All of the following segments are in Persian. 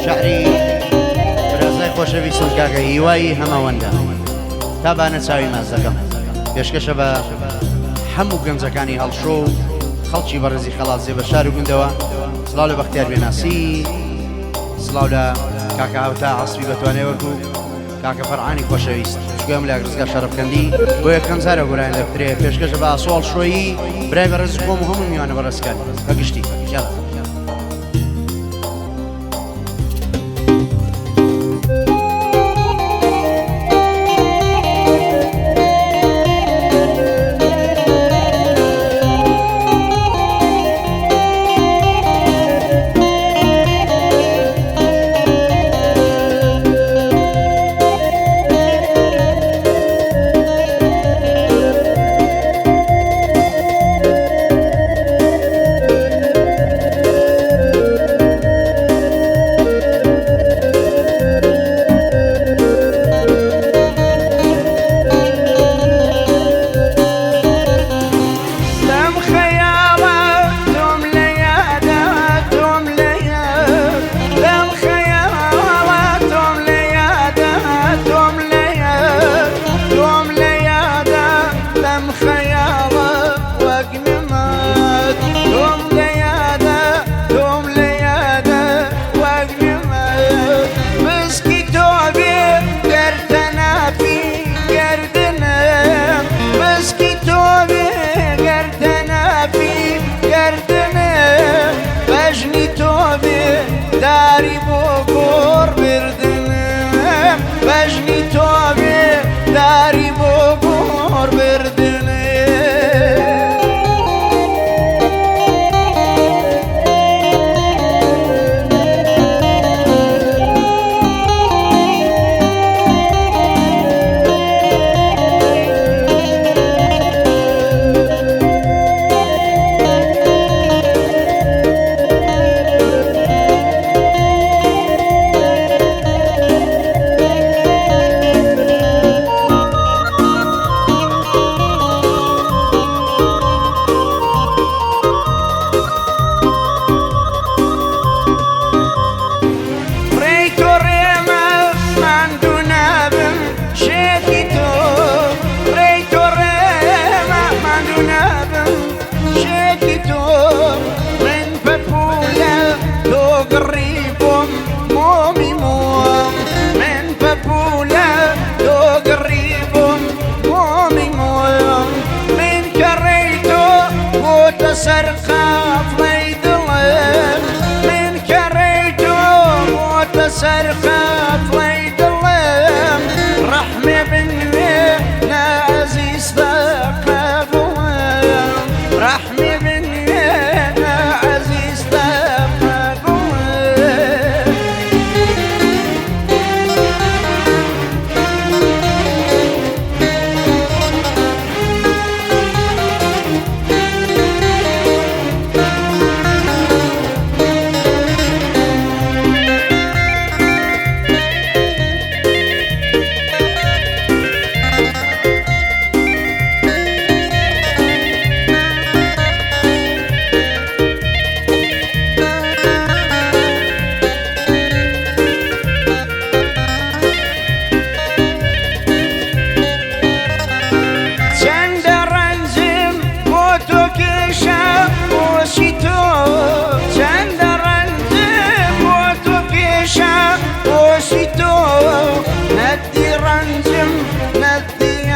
شعری برازای خۆشەویستم کاکە هیوایی هەمەوەندە تابانە چاوی ماز دەکەم پێشکەشە بە هەموو گەنجەکانی هەڵشۆ و خەڵکی بەڕێزی خەڵاتزێ بە شار و گوندەوە سڵاو لە بەختیار بێناسی سڵاو لە کاکە هاوتا عەسبی بەتوانێوەرگ و کاکە فەرعانی خۆشەویست گوێم لە ڕزگار شەرەفکەندی بۆ یەکەم جارە گۆران دەفترێ پێشکەشە بە ئاسۆڵ شۆیی برای بەڕێز خۆم و هەموو میوانە بەڕێزکار بەگشتی جارە داری بۆ گۆڕ بردنم بەژنی تۆ بێ داری بۆ گۆڕ بردنم سرقاف ليدلم من كريتو موت سرقاف ليدلم رحمة بنينا عزيز ثقافهم رحمة بنينا عزيز ثقافهم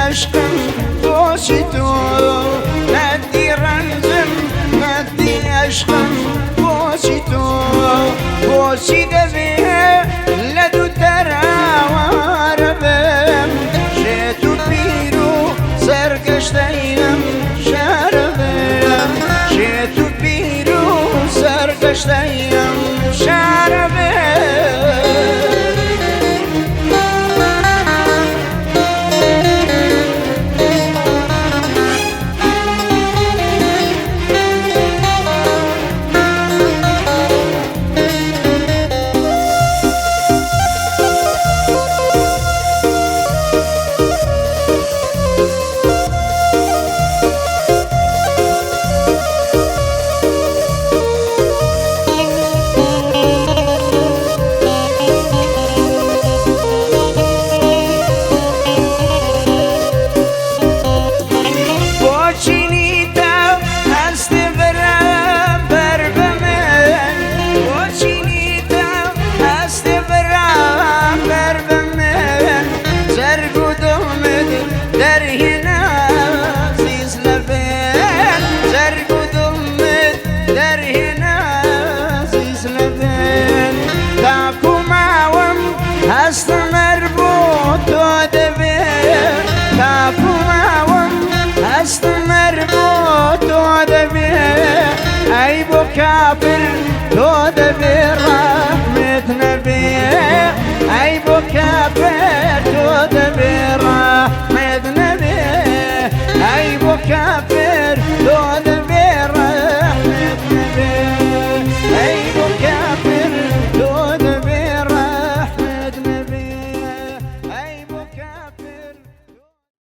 عشقم باشی تو ندی رنجم ندی عشقم باشی تو باشی